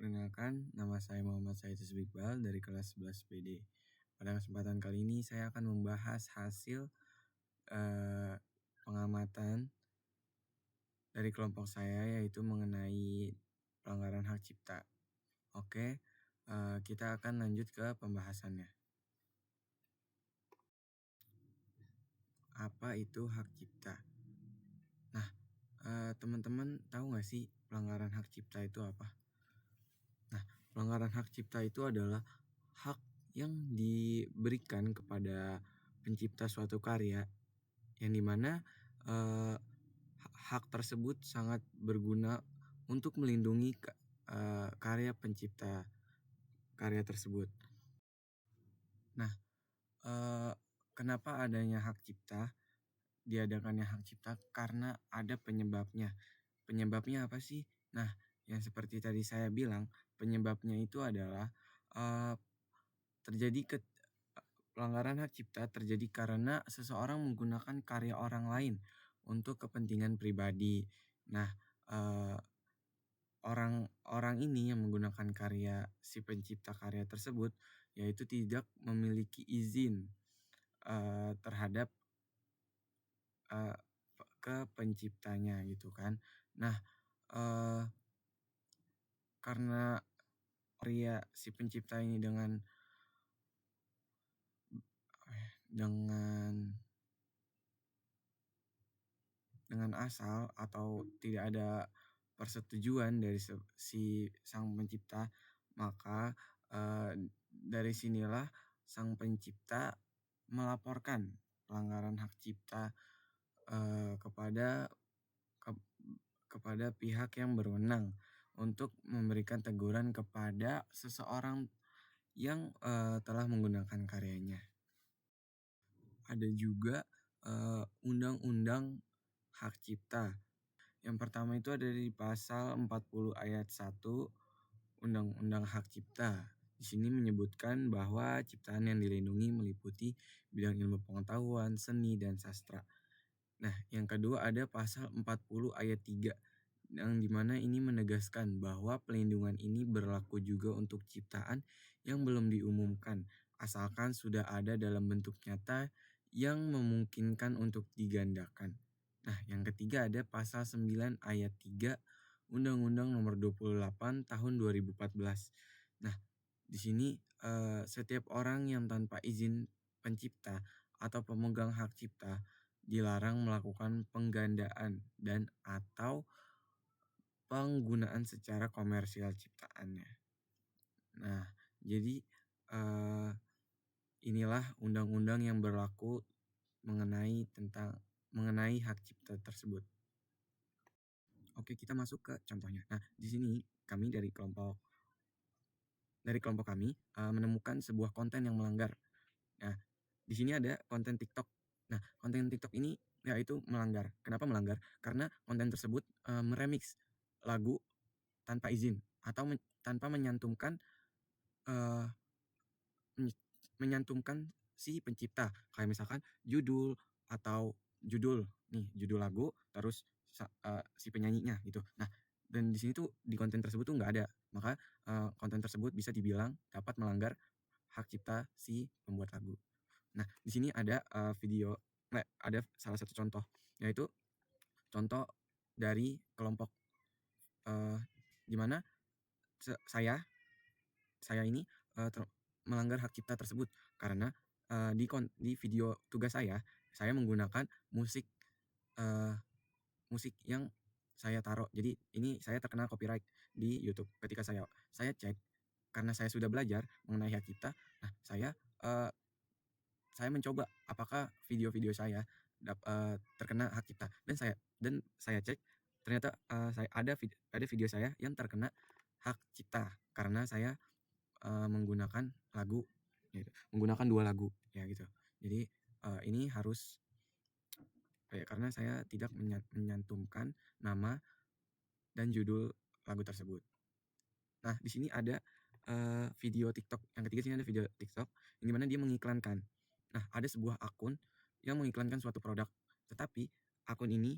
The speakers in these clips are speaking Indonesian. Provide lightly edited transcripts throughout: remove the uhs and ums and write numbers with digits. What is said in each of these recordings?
Perkenalkan, nama saya Muhammad Said Iqbal dari kelas 11 PD. Pada kesempatan kali ini saya akan membahas hasil pengamatan dari kelompok saya, yaitu mengenai pelanggaran hak cipta. Oke, kita akan lanjut ke pembahasannya. Apa itu hak cipta? Nah, teman-teman tahu nggak sih pelanggaran hak cipta itu apa? Nah, pelanggaran hak cipta itu adalah hak yang diberikan kepada pencipta suatu karya, yang dimana hak tersebut sangat berguna untuk melindungi karya pencipta karya tersebut. Nah, kenapa adanya hak cipta? Diadakannya hak cipta karena ada penyebabnya. Penyebabnya apa sih? Nah, yang seperti tadi saya bilang, penyebabnya itu adalah terjadi pelanggaran hak cipta terjadi karena seseorang menggunakan karya orang lain untuk kepentingan pribadi. Nah, orang ini yang menggunakan karya si pencipta karya tersebut, yaitu tidak memiliki izin terhadap ke penciptanya gitu kan. Nah, karena karya si pencipta ini dengan asal atau tidak ada persetujuan dari si sang pencipta, maka dari sinilah sang pencipta melaporkan pelanggaran hak cipta kepada pihak yang berwenang untuk memberikan teguran kepada seseorang yang telah menggunakan karyanya. Ada juga undang-undang hak cipta. Yang pertama itu ada di pasal 40 ayat 1 Undang-Undang Hak Cipta. Di sini menyebutkan bahwa ciptaan yang dilindungi meliputi bidang ilmu pengetahuan, seni, dan sastra. Nah, yang kedua ada pasal 40 ayat 3 yang dimana ini menegaskan bahwa pelindungan ini berlaku juga untuk ciptaan yang belum diumumkan, asalkan sudah ada dalam bentuk nyata yang memungkinkan untuk digandakan. Nah, yang ketiga ada pasal 9 ayat 3 Undang-Undang Nomor 28 Tahun 2014. Nah, di sini setiap orang yang tanpa izin pencipta atau pemegang hak cipta dilarang melakukan penggandaan dan atau penggunaan secara komersial ciptaannya. Nah, jadi inilah undang-undang yang berlaku mengenai hak cipta tersebut. Oke, kita masuk ke contohnya. Nah, di sini kami dari kelompok kami menemukan sebuah konten yang melanggar. Nah, di sini ada konten TikTok. Nah, konten TikTok ini yaitu melanggar. Kenapa melanggar? Karena konten tersebut meremix lagu tanpa izin atau tanpa menyantumkan si pencipta. Kayak misalkan judul lagu terus si penyanyinya gitu. Nah, dan di sini tuh di konten tersebut tuh nggak ada. Maka konten tersebut bisa dibilang dapat melanggar hak cipta si pembuat lagu. Nah, di sini ada ada salah satu contoh, yaitu contoh dari kelompok di mana saya ini melanggar hak cipta tersebut karena di video tugas saya menggunakan musik yang saya taruh. Jadi ini saya terkena copyright di YouTube. Ketika saya cek, karena saya sudah belajar mengenai hak cipta, nah saya mencoba apakah video-video saya terkena hak cipta, dan saya cek ternyata saya ada video saya yang terkena hak cipta karena saya menggunakan lagu gitu, menggunakan 2 lagu ya gitu. Jadi ini harus karena saya tidak menyantumkan nama dan judul lagu tersebut. Nah, di sini ada video TikTok. Yang ketiga sini ada video TikTok yang dimana dia mengiklankan. Nah, ada sebuah akun yang mengiklankan suatu produk, tetapi akun ini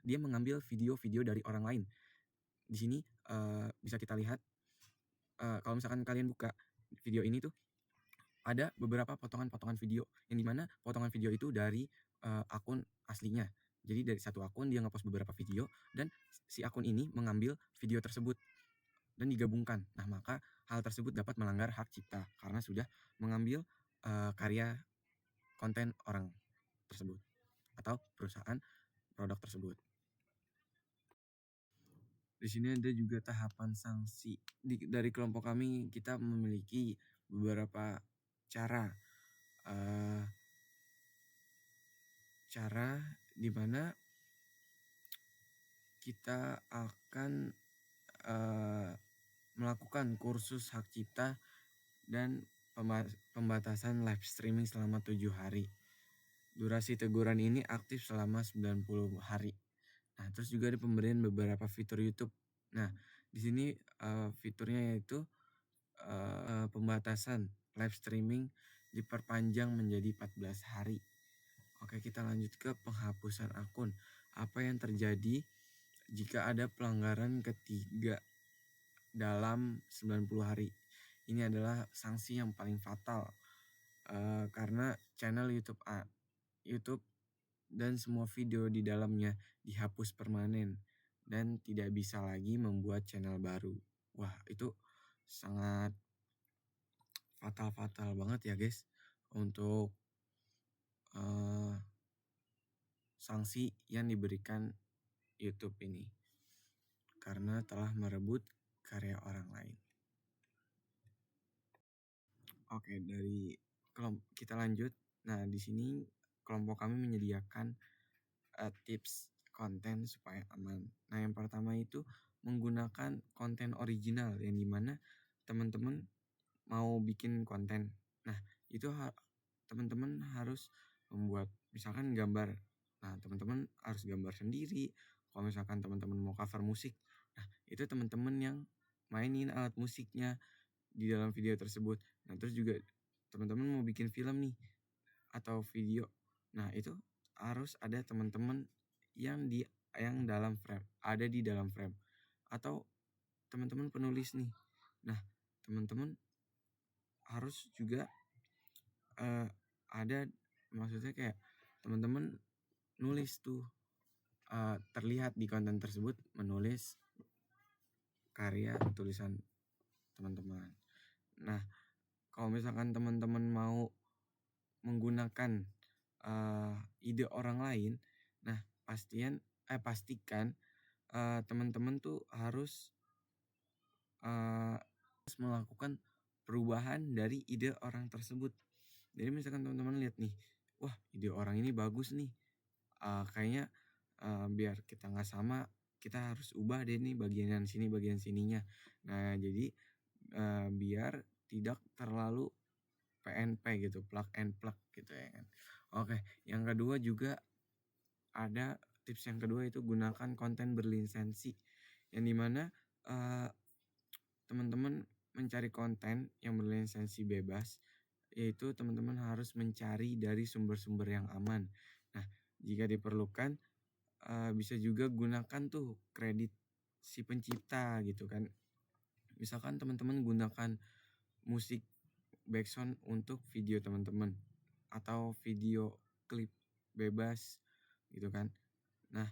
dia mengambil video-video dari orang lain. Di sini bisa kita lihat kalau misalkan kalian buka video ini tuh ada beberapa potongan-potongan video yang dimana potongan video itu dari akun aslinya. Jadi dari satu akun dia ngepost beberapa video dan si akun ini mengambil video tersebut dan digabungkan. Nah, maka hal tersebut dapat melanggar hak cipta karena sudah mengambil karya konten orang tersebut atau perusahaan produk tersebut. Di sini ada juga tahapan sanksi. Dari kelompok kami kita memiliki beberapa cara uh, cara di mana kita akan melakukan kursus hak cipta dan pembatasan live streaming selama 7 hari. Durasi teguran ini aktif selama 90 hari. Nah, terus juga ada pemberian beberapa fitur YouTube. Nah, di sini fiturnya yaitu pembatasan live streaming diperpanjang menjadi 14 hari. Oke, kita lanjut ke penghapusan akun. Apa yang terjadi jika ada pelanggaran ketiga dalam 90 hari? Ini adalah sanksi yang paling fatal karena channel YouTube dan semua video di dalamnya dihapus permanen dan tidak bisa lagi membuat channel baru. Wah, itu sangat fatal banget ya guys untuk sanksi yang diberikan YouTube ini karena telah merebut karya orang lain. Oke, kita lanjut. Nah, di sini kelompok kami menyediakan tips konten supaya aman. Nah, yang pertama itu menggunakan konten original yang dimana teman-teman mau bikin konten. Nah, itu teman-teman harus membuat misalkan gambar. Nah, teman-teman harus gambar sendiri. Kalau misalkan teman-teman mau cover musik, nah itu teman-teman yang mainin alat musiknya di dalam video tersebut. Nah, terus juga teman-teman mau bikin film nih atau video. Nah, itu harus ada teman-teman yang dalam frame, ada di dalam frame. Atau teman-teman penulis nih. Nah, teman-teman harus juga ada, maksudnya kayak teman-teman nulis tuh terlihat di konten tersebut menulis karya tulisan teman-teman. Nah, kalau misalkan teman-teman mau menggunakan ide orang lain, nah pastikan teman-teman tuh harus melakukan perubahan dari ide orang tersebut. Jadi misalkan teman-teman lihat nih, wah ide orang ini bagus nih, kayaknya biar kita nggak sama, kita harus ubah deh nih bagian sininya. Nah, jadi biar tidak terlalu PNP gitu, plug and plug gitu ya kan. Oke, yang kedua juga ada tips yang kedua itu gunakan konten berlisensi, yang dimana teman-teman mencari konten yang berlisensi bebas, yaitu teman-teman harus mencari dari sumber-sumber yang aman. Nah, jika diperlukan bisa juga gunakan tuh kredit si pencipta gitu kan. Misalkan teman-teman gunakan musik backsound untuk video teman-teman atau video klip bebas gitu kan. Nah,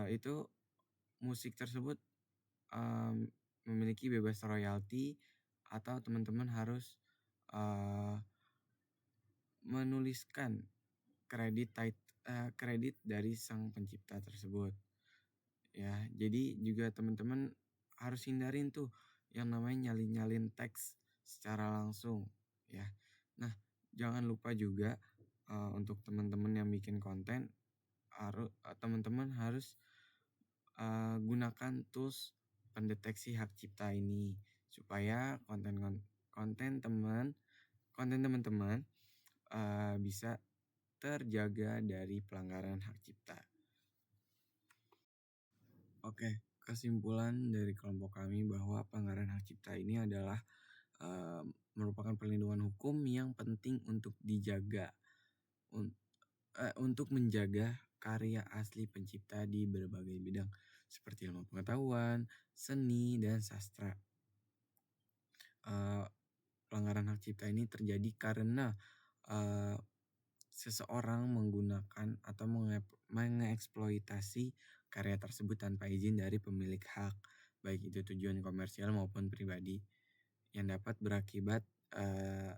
itu musik tersebut memiliki bebas royalti atau teman-teman harus menuliskan kredit dari sang pencipta tersebut. Ya, jadi juga teman-teman harus hindarin tuh yang namanya nyalin teks secara langsung ya. Nah, jangan lupa juga untuk teman-teman yang bikin konten teman-teman harus gunakan tools pendeteksi hak cipta ini supaya konten teman-teman bisa terjaga dari pelanggaran hak cipta. Oke, kesimpulan dari kelompok kami bahwa pelanggaran hak cipta ini adalah merupakan perlindungan hukum yang penting untuk dijaga untuk menjaga karya asli pencipta di berbagai bidang seperti ilmu pengetahuan, seni, dan sastra. eee, pelanggaran hak cipta ini terjadi karena, eee, seseorang menggunakan atau mengeksploitasi karya tersebut tanpa izin dari pemilik hak, baik itu tujuan komersial maupun pribadi, yang dapat berakibat, eee,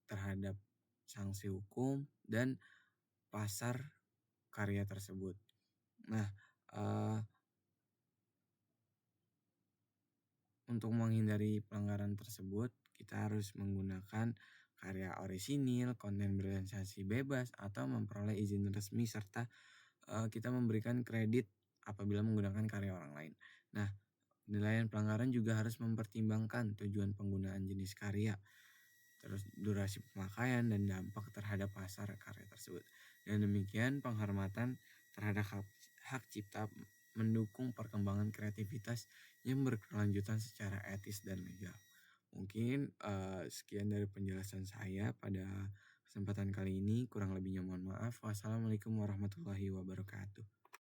terhadap sanksi hukum dan pasar karya tersebut. Nah, eee, untuk menghindari pelanggaran tersebut, kita harus menggunakan karya orisinil, konten berlisensi bebas, atau memperoleh izin resmi serta kita memberikan kredit apabila menggunakan karya orang lain. Nah, penilaian pelanggaran juga harus mempertimbangkan tujuan penggunaan jenis karya, terus durasi pemakaian dan dampak terhadap pasar karya tersebut. Dan demikian penghormatan terhadap hak cipta mendukung perkembangan kreativitas yang berkelanjutan secara etis dan legal. Mungkin sekian dari penjelasan saya pada kesempatan kali ini. Kurang lebihnya mohon maaf. Wassalamualaikum warahmatullahi wabarakatuh.